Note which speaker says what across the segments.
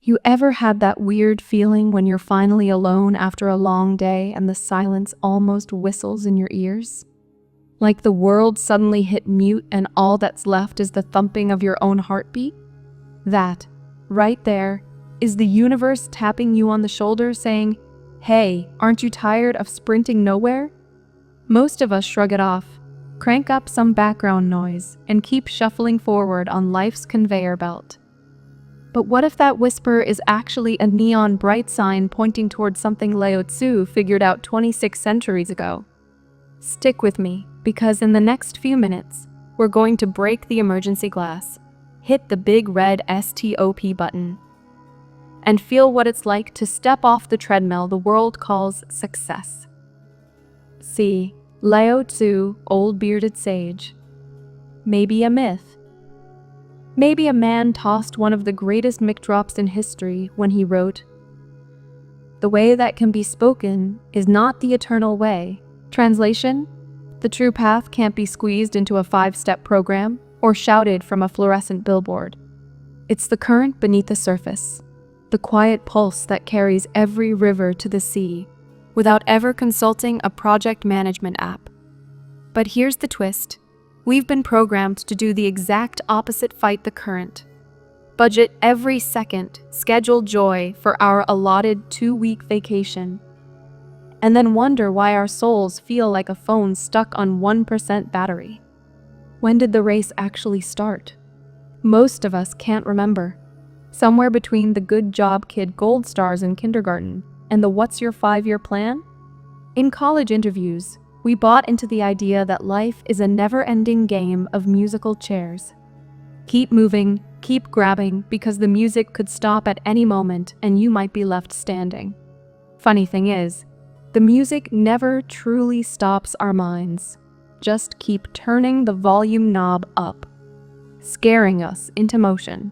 Speaker 1: You ever had that weird feeling when you're finally alone after a long day and the silence almost whistles in your ears? Like the world suddenly hit mute and all that's left is the thumping of your own heartbeat? That, right there, is the universe tapping you on the shoulder saying, "Hey, aren't you tired of sprinting nowhere?" Most of us shrug it off, crank up some background noise, and keep shuffling forward on life's conveyor belt. But what if that whisper is actually a neon bright sign pointing towards something Lao Tzu figured out 26 centuries ago? Stick with me, because in the next few minutes, we're going to break the emergency glass, hit the big red STOP button, and feel what it's like to step off the treadmill the world calls success. See, Lao Tzu, old bearded sage. Maybe a myth. Maybe a man tossed one of the greatest mic drops in history when he wrote, "The way that can be spoken is not the eternal way." Translation: the true path can't be squeezed into a 5-step program or shouted from a fluorescent billboard. It's the current beneath the surface, the quiet pulse that carries every river to the sea without ever consulting a project management app. But here's the twist. We've been programmed to do the exact opposite: fight the current. Budget every second, schedule joy for our allotted 2-week vacation, and then wonder why our souls feel like a phone stuck on 1% battery. When did the race actually start? Most of us can't remember. Somewhere between the good job kid gold stars in kindergarten and the what's your 5-year plan? In college interviews, we bought into the idea that life is a never-ending game of musical chairs. Keep moving, keep grabbing, because the music could stop at any moment and you might be left standing. Funny thing is, the music never truly stops our minds. Just keep turning the volume knob up, scaring us into motion.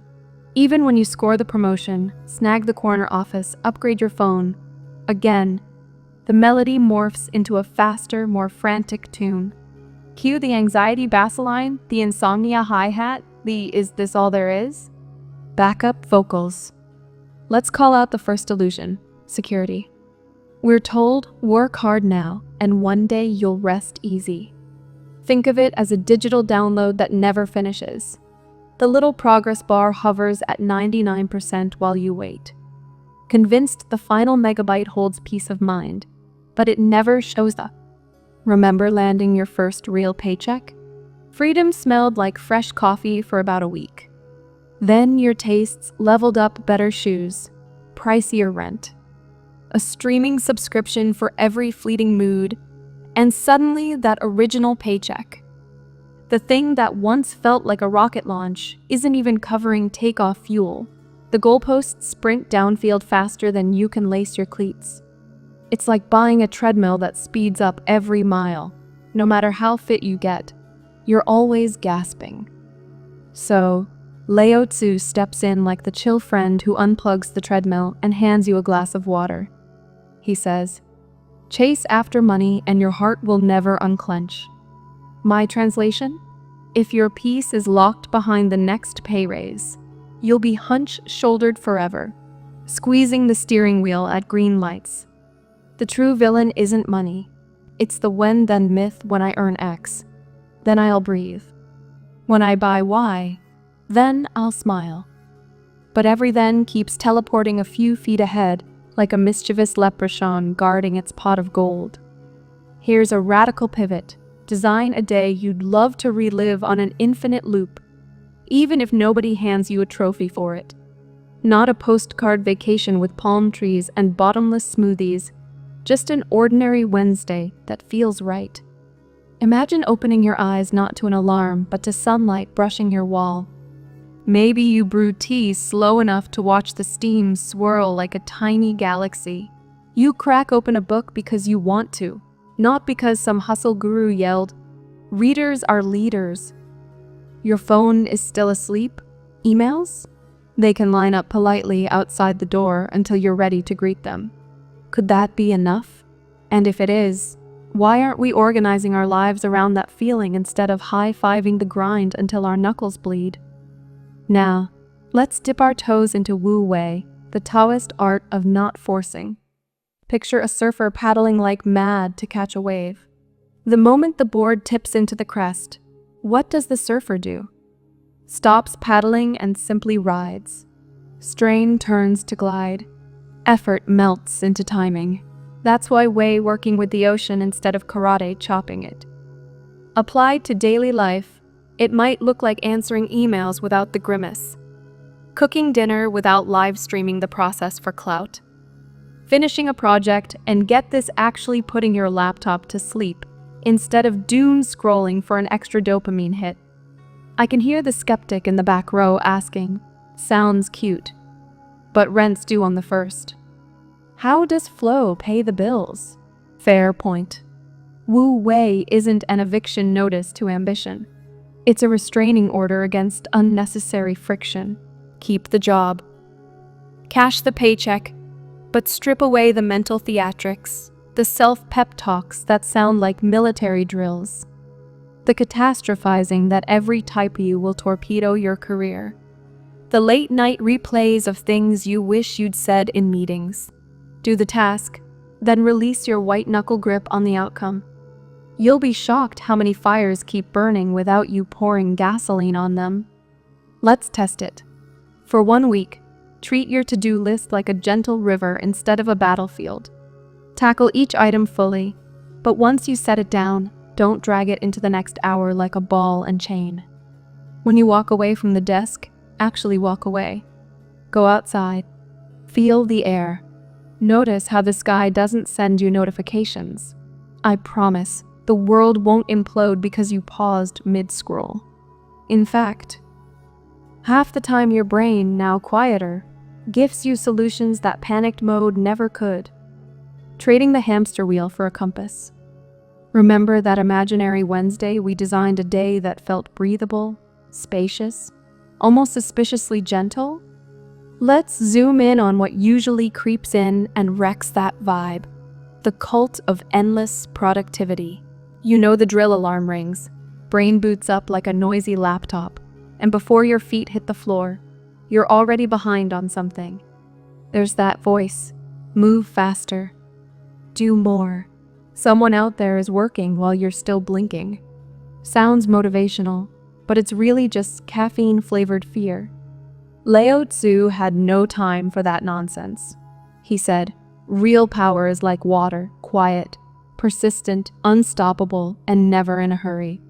Speaker 1: Even when you score the promotion, snag the corner office, upgrade your phone, again, the melody morphs into a faster, more frantic tune. Cue the anxiety bass line, the insomnia hi-hat, the "is this all there is?" Backup vocals. Let's call out the first illusion: security. We're told, work hard now, and one day you'll rest easy. Think of it as a digital download that never finishes. The little progress bar hovers at 99% while you wait, convinced the final megabyte holds peace of mind. But it never shows up. Remember landing your first real paycheck? Freedom smelled like fresh coffee for about a week. Then your tastes leveled up: better shoes, pricier rent, a streaming subscription for every fleeting mood, and suddenly that original paycheck, the thing that once felt like a rocket launch, isn't even covering takeoff fuel. The goalposts sprint downfield faster than you can lace your cleats. It's like buying a treadmill that speeds up every mile. No matter how fit you get, you're always gasping. So, Lao Tzu steps in like the chill friend who unplugs the treadmill and hands you a glass of water. He says, "Chase after money and your heart will never unclench." My translation? If your peace is locked behind the next pay raise, you'll be hunch-shouldered forever, squeezing the steering wheel at green lights. The true villain isn't money. It's the when-then myth: when I earn X, then I'll breathe. When I buy Y, then I'll smile. But every then keeps teleporting a few feet ahead, like a mischievous leprechaun guarding its pot of gold. Here's a radical pivot. Design a day you'd love to relive on an infinite loop, even if nobody hands you a trophy for it. Not a postcard vacation with palm trees and bottomless smoothies, just an ordinary Wednesday that feels right. Imagine opening your eyes not to an alarm, but to sunlight brushing your wall. Maybe you brew tea slow enough to watch the steam swirl like a tiny galaxy. You crack open a book because you want to, not because some hustle guru yelled, "Readers are leaders." Your phone is still asleep? Emails? They can line up politely outside the door until you're ready to greet them. Could that be enough? And if it is, why aren't we organizing our lives around that feeling instead of high-fiving the grind until our knuckles bleed? Now, let's dip our toes into Wu Wei, the Taoist art of not forcing. Picture a surfer paddling like mad to catch a wave. The moment the board tips into the crest, what does the surfer do? Stops paddling and simply rides. Strain turns to glide. Effort melts into timing. That's why Wei working with the ocean instead of karate chopping it. Applied to daily life, it might look like answering emails without the grimace, cooking dinner without live streaming the process for clout, finishing a project and get this actually putting your laptop to sleep instead of doom scrolling for an extra dopamine hit. I can hear the skeptic in the back row asking, sounds cute, but rent's due on the 1st. How does flow pay the bills? Fair point. Wu Wei isn't an eviction notice to ambition. It's a restraining order against unnecessary friction. Keep the job. Cash the paycheck, but strip away the mental theatrics, the self-pep talks that sound like military drills, the catastrophizing that every typo will torpedo your career, the late-night replays of things you wish you'd said in meetings. Do the task, then release your white-knuckle grip on the outcome. You'll be shocked how many fires keep burning without you pouring gasoline on them. Let's test it. For 1 week, treat your to-do list like a gentle river instead of a battlefield. Tackle each item fully, but once you set it down, don't drag it into the next hour like a ball and chain. When you walk away from the desk, actually walk away. Go outside. Feel the air. Notice how the sky doesn't send you notifications. I promise, the world won't implode because you paused mid-scroll. In fact, half the time your brain, now quieter, gifts you solutions that panicked mode never could. Trading the hamster wheel for a compass. Remember that imaginary Wednesday we designed a day that felt breathable, spacious, almost suspiciously gentle? Let's zoom in on what usually creeps in and wrecks that vibe. The cult of endless productivity. You know the drill, alarm rings. Brain boots up like a noisy laptop, and before your feet hit the floor, you're already behind on something. There's that voice. Move faster. Do more. Someone out there is working while you're still blinking. Sounds motivational, but it's really just caffeine-flavored fear. Lao Tzu had no time for that nonsense. He said, real power is like water, quiet, persistent, unstoppable, and never in a hurry.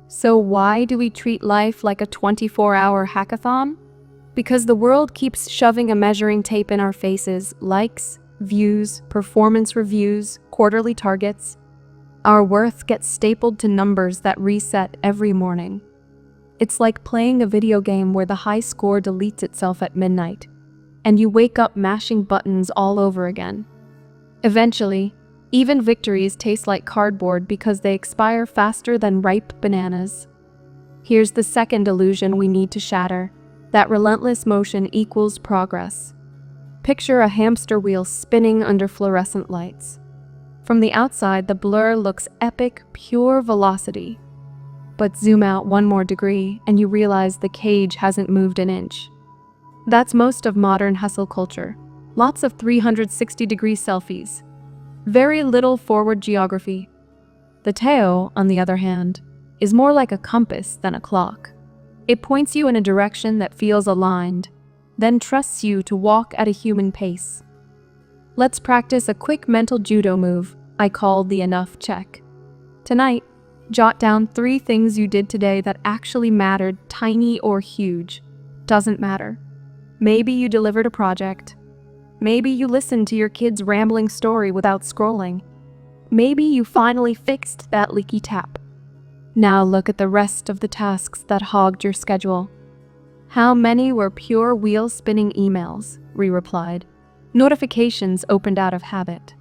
Speaker 1: So why do we treat life like a 24-hour hackathon? Because the world keeps shoving a measuring tape in our faces, likes, views, performance reviews, quarterly targets. Our worth gets stapled to numbers that reset every morning. It's like playing a video game where the high score deletes itself at midnight, and you wake up mashing buttons all over again. Eventually, even victories taste like cardboard because they expire faster than ripe bananas. Here's the second illusion we need to shatter, that relentless motion equals progress. Picture a hamster wheel spinning under fluorescent lights. From the outside, the blur looks epic, pure velocity. But zoom out 1 more degree and you realize the cage hasn't moved an inch. That's most of modern hustle culture. Lots of 360-degree selfies. Very little forward geography. The Tao, on the other hand, is more like a compass than a clock. It points you in a direction that feels aligned, then trusts you to walk at a human pace. Let's practice a quick mental judo move I call the enough check. Tonight, jot down 3 things you did today that actually mattered, tiny or huge. Doesn't matter. Maybe you delivered a project. Maybe you listened to your kid's rambling story without scrolling. Maybe you finally fixed that leaky tap. Now look at the rest of the tasks that hogged your schedule. How many were pure wheel-spinning emails? We replied. Notifications opened out of habit.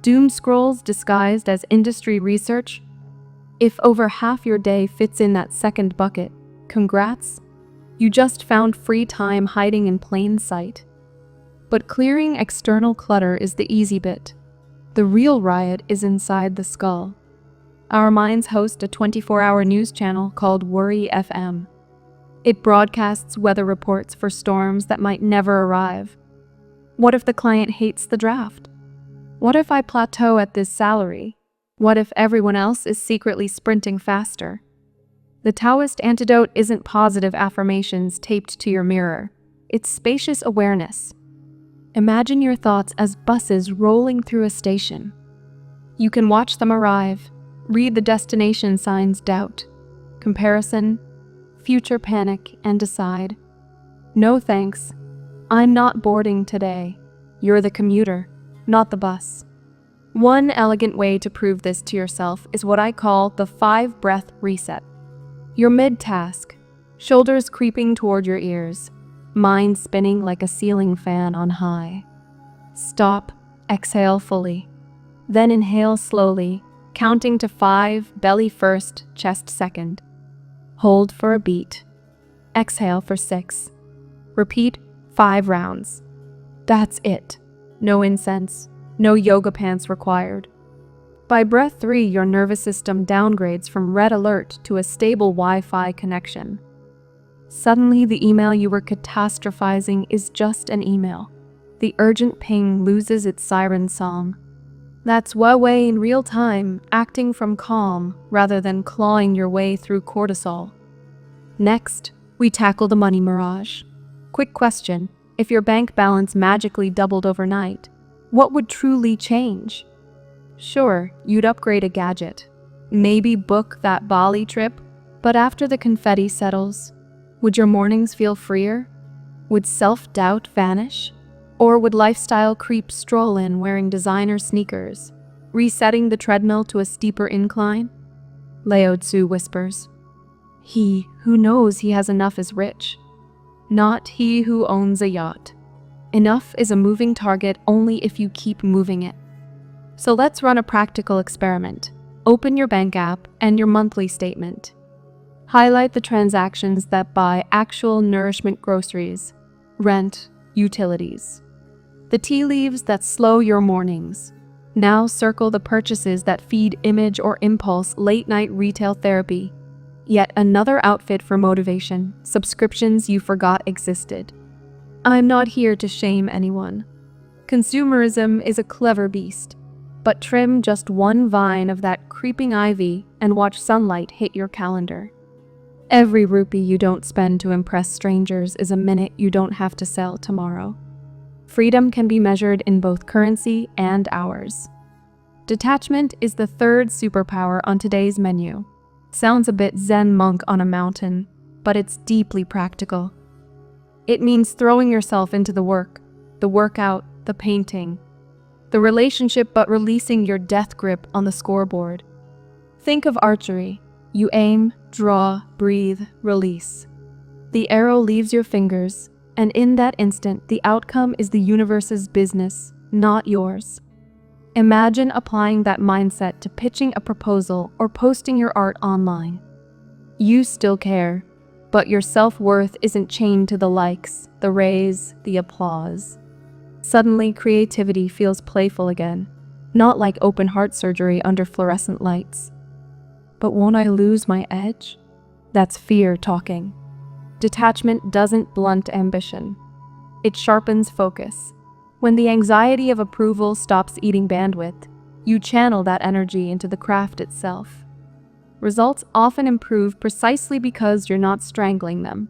Speaker 1: Doom scrolls disguised as industry research? If over half your day fits in that second bucket, congrats. You just found free time hiding in plain sight. But clearing external clutter is the easy bit. The real riot is inside the skull. Our minds host a 24-hour news channel called Worry FM. It broadcasts weather reports for storms that might never arrive. What if the client hates the draft? What if I plateau at this salary? What if everyone else is secretly sprinting faster? The Taoist antidote isn't positive affirmations taped to your mirror. It's spacious awareness. Imagine your thoughts as buses rolling through a station. You can watch them arrive, read the destination signs, doubt, comparison, future panic, and decide. No thanks. I'm not boarding today. You're the commuter, not the bus. One elegant way to prove this to yourself is what I call the 5-breath reset. You're mid-task, shoulders creeping toward your ears, mind spinning like a ceiling fan on high. Stop, exhale fully. Then inhale slowly, counting to 5, belly first, chest second. Hold for a beat. Exhale for 6. Repeat 5 rounds. That's it. No incense, no yoga pants required. By breath 3, your nervous system downgrades from red alert to a stable Wi-Fi connection. Suddenly, the email you were catastrophizing is just an email. The urgent ping loses its siren song. That's Huawei in real time, acting from calm rather than clawing your way through cortisol. Next, we tackle the money mirage. Quick question: if your bank balance magically doubled overnight, what would truly change? Sure, you'd upgrade a gadget, maybe book that Bali trip, but after the confetti settles, would your mornings feel freer? Would self-doubt vanish? Or would lifestyle creep stroll in wearing designer sneakers, resetting the treadmill to a steeper incline? Lao Tzu whispers, "He who knows he has enough is rich, not he who owns a yacht. Enough is a moving target only if you keep moving it." So let's run a practical experiment. Open your bank app and your monthly statement. Highlight the transactions that buy actual nourishment groceries, rent, utilities. The tea leaves that slow your mornings. Now circle the purchases that feed image or impulse late-night retail therapy. Yet another outfit for motivation, subscriptions you forgot existed. I'm not here to shame anyone. Consumerism is a clever beast, but trim just one vine of that creeping ivy and watch sunlight hit your calendar. Every rupee you don't spend to impress strangers is a minute you don't have to sell tomorrow. Freedom can be measured in both currency and hours. Detachment is the third superpower on today's menu. Sounds a bit Zen monk on a mountain, but it's deeply practical. It means throwing yourself into the work, the workout, the painting, the relationship, but releasing your death grip on the scoreboard. Think of archery. You aim, draw, breathe, release. The arrow leaves your fingers, and in that instant, the outcome is the universe's business, not yours. Imagine applying that mindset to pitching a proposal or posting your art online. You still care, but your self-worth isn't chained to the likes, the raise, the applause. Suddenly, creativity feels playful again, not like open heart surgery under fluorescent lights. But won't I lose my edge? That's fear talking. Detachment doesn't blunt ambition. It sharpens focus. When the anxiety of approval stops eating bandwidth, you channel that energy into the craft itself. Results often improve precisely because you're not strangling them.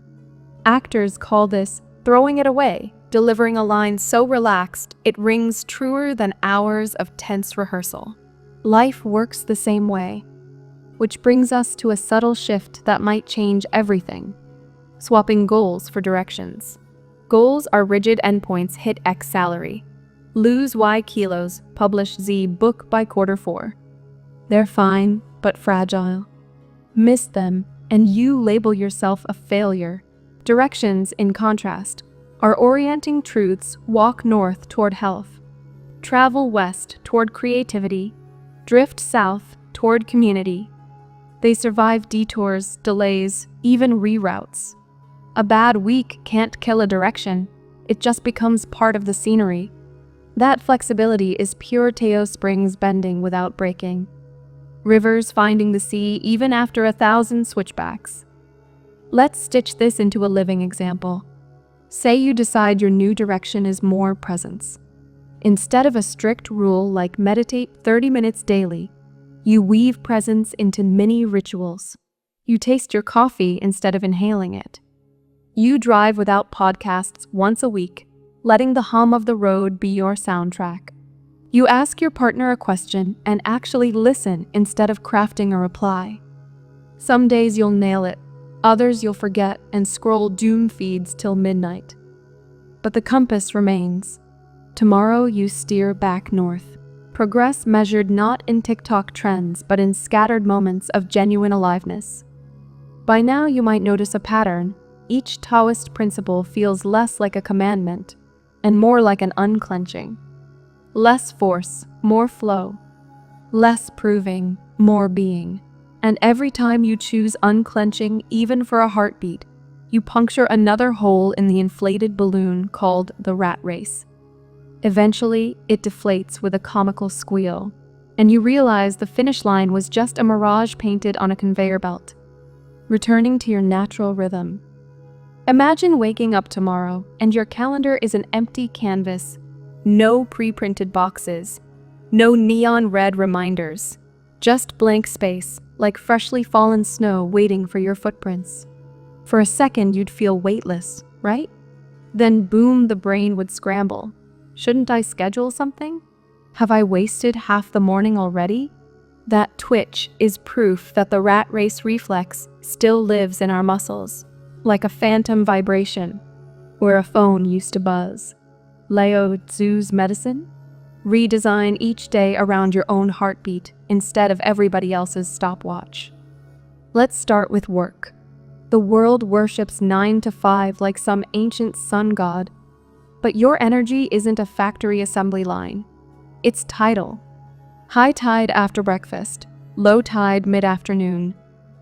Speaker 1: Actors call this throwing it away, delivering a line so relaxed it rings truer than hours of tense rehearsal. Life works the same way. Which brings us to a subtle shift that might change everything. Swapping goals for directions. Goals are rigid endpoints: hit X salary, lose Y kilos, publish Z book by Q4. They're fine, but fragile. Miss them, and you label yourself a failure. Directions, in contrast, are orienting truths: walk north toward health, travel west toward creativity, drift south toward community. They survive detours, delays, even reroutes. A bad week can't kill a direction, it just becomes part of the scenery. That flexibility is pure Tao springs bending without breaking. Rivers finding the sea even after 1,000 switchbacks. Let's stitch this into a living example. Say you decide your new direction is more presence. Instead of a strict rule like meditate 30 minutes daily, you weave presence into mini rituals. You taste your coffee instead of inhaling it. You drive without podcasts once a week, letting the hum of the road be your soundtrack. You ask your partner a question and actually listen instead of crafting a reply. Some days you'll nail it, others you'll forget and scroll doom feeds till midnight. But the compass remains. Tomorrow you steer back north. Progress measured not in TikTok trends, but in scattered moments of genuine aliveness. By now you might notice a pattern. Each Taoist principle feels less like a commandment and more like an unclenching. Less force, more flow. Less proving, more being. And every time you choose unclenching, even for a heartbeat, you puncture another hole in the inflated balloon called the rat race. Eventually, it deflates with a comical squeal, and you realize the finish line was just a mirage painted on a conveyor belt. Returning to your natural rhythm. Imagine waking up tomorrow and your calendar is an empty canvas. No pre-printed boxes. No neon red reminders. Just blank space, like freshly fallen snow waiting for your footprints. For a second, you'd feel weightless, right? Then boom, the brain would scramble. Shouldn't I schedule something? Have I wasted half the morning already? That twitch is proof that the rat race reflex still lives in our muscles, like a phantom vibration, where a phone used to buzz. Lao Tzu's medicine? Redesign each day around your own heartbeat instead of everybody else's stopwatch. Let's start with work. The world worships 9 to 5 like some ancient sun god. But your energy isn't a factory assembly line. It's tidal. High tide after breakfast, low tide mid-afternoon,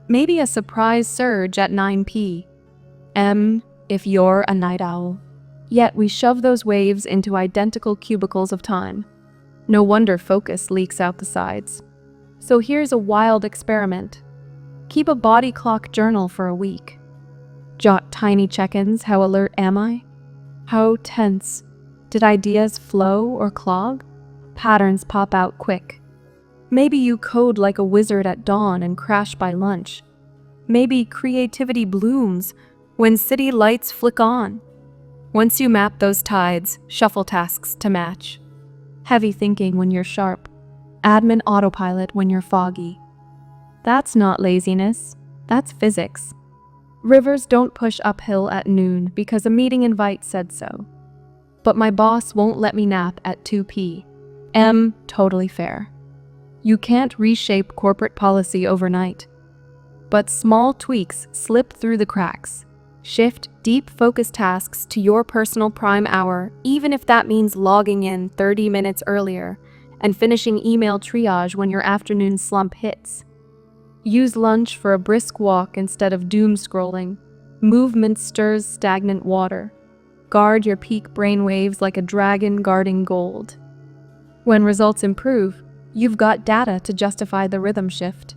Speaker 1: maybe a surprise surge at 9 p.m. if you're a night owl. Yet we shove those waves into identical cubicles of time. No wonder focus leaks out the sides. So here's a wild experiment. Keep a body clock journal for a week. Jot tiny check-ins. How alert am I? How tense? Did ideas flow or clog? Patterns pop out quick. Maybe you code like a wizard at dawn and crash by lunch. Maybe creativity blooms when city lights flick on. Once you map those tides, shuffle tasks to match. Heavy thinking when you're sharp. Admin autopilot when you're foggy. That's not laziness. That's physics. Rivers don't push uphill at noon because a meeting invite said so. But my boss won't let me nap at 2 p.m. Totally fair. You can't reshape corporate policy overnight. But small tweaks slip through the cracks. Shift deep focus tasks to your personal prime hour, even if that means logging in 30 minutes earlier and finishing email triage when your afternoon slump hits. Use lunch for a brisk walk instead of doom scrolling. Movement stirs stagnant water. Guard your peak brainwaves like a dragon guarding gold. When results improve, you've got data to justify the rhythm shift.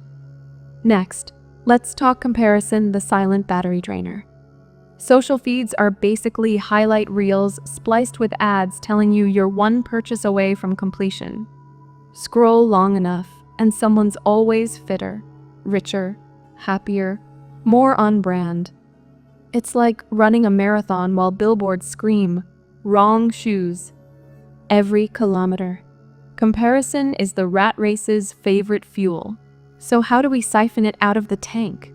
Speaker 1: Next, let's talk comparison, the silent battery drainer. Social feeds are basically highlight reels spliced with ads telling you you're one purchase away from completion. Scroll long enough, and someone's always fitter, richer, happier, more on brand. It's like running a marathon while billboards scream, "Wrong shoes," every kilometer. Comparison is the rat race's favorite fuel. So how do we siphon it out of the tank?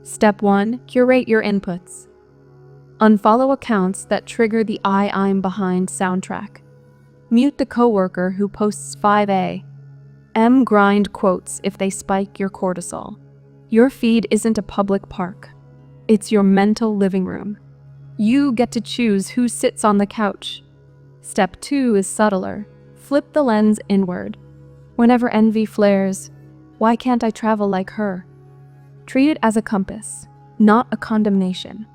Speaker 1: Step 1. Curate your inputs. Unfollow accounts that trigger the I'm behind soundtrack. Mute the coworker who posts 5 a.m. grind quotes if they spike your cortisol. Your feed isn't a public park. It's your mental living room. You get to choose who sits on the couch. Step 2 is subtler. Flip the lens inward. Whenever envy flares, why can't I travel like her? Treat it as a compass, not a condemnation.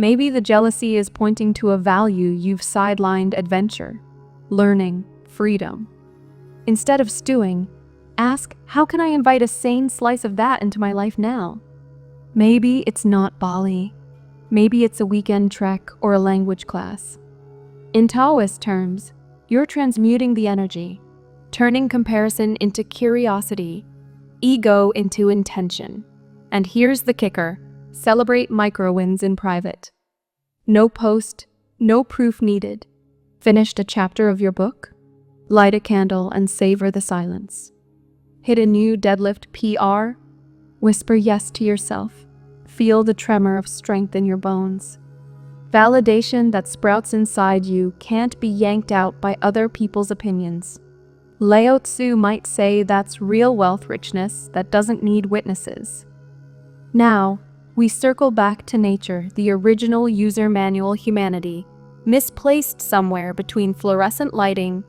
Speaker 1: Maybe the jealousy is pointing to a value you've sidelined: adventure, learning, freedom. Instead of stewing, ask, how can I invite a sane slice of that into my life now? Maybe it's not Bali. Maybe it's a weekend trek or a language class. In Taoist terms, you're transmuting the energy, turning comparison into curiosity, ego into intention. And here's the kicker: celebrate micro wins in private. No post, no proof needed. Finished a chapter of your book? Light a candle and savor the silence. Hit a new deadlift PR? Whisper yes to yourself. Feel the tremor of strength in your bones. Validation that sprouts inside you can't be yanked out by other people's opinions. Lao Tzu might say that's real wealth richness that doesn't need witnesses. Now, we circle back to nature, the original user manual humanity, misplaced somewhere between fluorescent lighting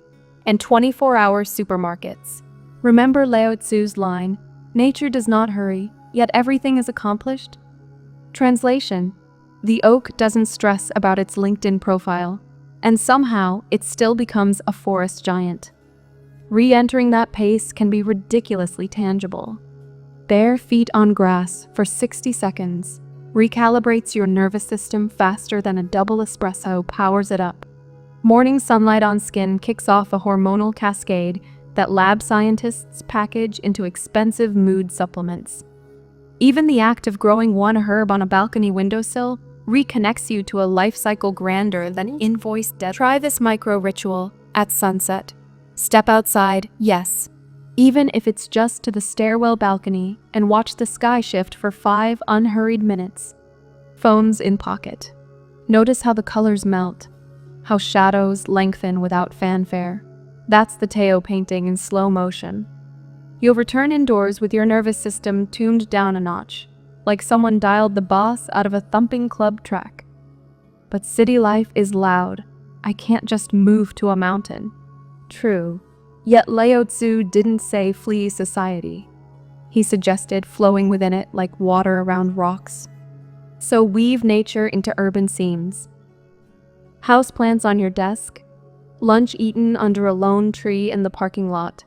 Speaker 1: and 24-hour supermarkets. Remember Lao Tzu's line, "Nature does not hurry, yet everything is accomplished"? Translation: the oak doesn't stress about its LinkedIn profile, and somehow it still becomes a forest giant. Re-entering that pace can be ridiculously tangible. Bare feet on grass for 60 seconds recalibrates your nervous system faster than a double espresso powers it up. Morning sunlight on skin kicks off a hormonal cascade that lab scientists package into expensive mood supplements. Even the act of growing one herb on a balcony windowsill reconnects you to a life cycle grander than invoiced debt. Try this micro ritual at sunset. Step outside, yes, even if it's just to the stairwell balcony, and watch the sky shift for 5 unhurried minutes. Phones in pocket. Notice how the colors melt, how shadows lengthen without fanfare. That's the Tao painting in slow motion. You'll return indoors with your nervous system tuned down a notch, like someone dialed the boss out of a thumping club track. But city life is loud. I can't just move to a mountain. True. Yet Lao Tzu didn't say flee society. He suggested flowing within it like water around rocks. So weave nature into urban seams. Houseplants on your desk, lunch eaten under a lone tree in the parking lot,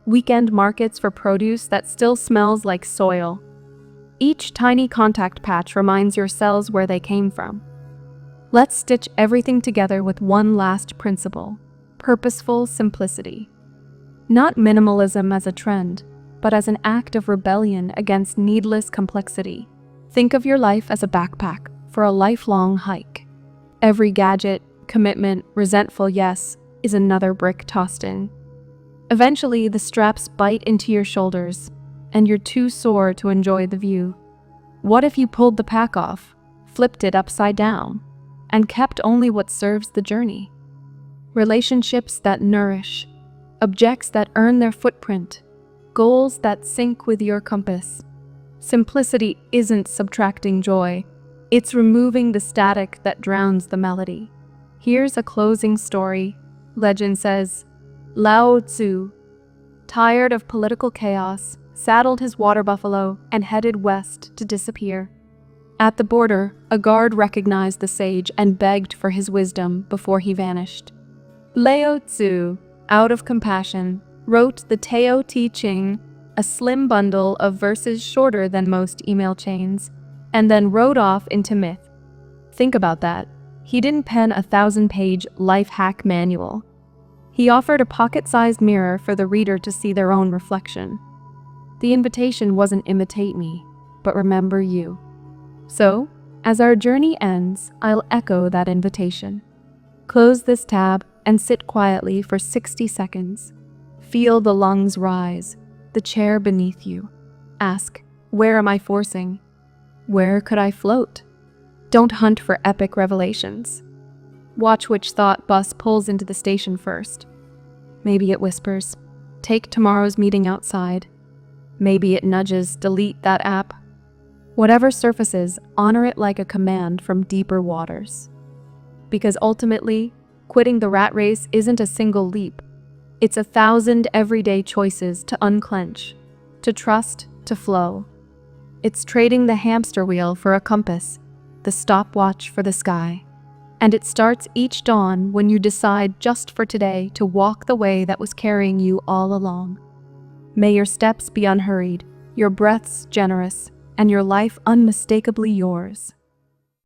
Speaker 1: weekend markets for produce that still smells like soil. Each tiny contact patch reminds your cells where they came from. Let's stitch everything together with one last principle: purposeful simplicity. Not minimalism as a trend, but as an act of rebellion against needless complexity. Think of your life as a backpack for a lifelong hike. Every gadget, commitment, resentful yes is another brick tossed in. Eventually, the straps bite into your shoulders, and you're too sore to enjoy the view. What if you pulled the pack off, flipped it upside down, and kept only what serves the journey? Relationships that nourish, objects that earn their footprint, goals that sync with your compass. Simplicity isn't subtracting joy, it's removing the static that drowns the melody. Here's a closing story. Legend says, Lao Tzu, tired of political chaos, saddled his water buffalo and headed west to disappear. At the border, a guard recognized the sage and begged for his wisdom before he vanished. Lao Tzu, out of compassion, wrote the Tao Te Ching, a slim bundle of verses shorter than most email chains, and then rode off into myth. Think about that. He didn't pen a 1,000-page life hack manual. He offered a pocket-sized mirror for the reader to see their own reflection. The invitation wasn't imitate me, but remember you. So, as our journey ends, I'll echo that invitation. Close this tab and sit quietly for 60 seconds. Feel the lungs rise, the chair beneath you. Ask, where am I forcing? Where could I float? Don't hunt for epic revelations. Watch which thought bus pulls into the station first. Maybe it whispers, take tomorrow's meeting outside. Maybe it nudges, delete that app. Whatever surfaces, honor it like a command from deeper waters. Because ultimately, quitting the rat race isn't a single leap. It's 1,000 everyday choices to unclench, to trust, to flow. It's trading the hamster wheel for a compass, the stopwatch for the sky. And it starts each dawn when you decide just for today to walk the way that was carrying you all along. May your steps be unhurried, your breaths generous, and your life unmistakably yours.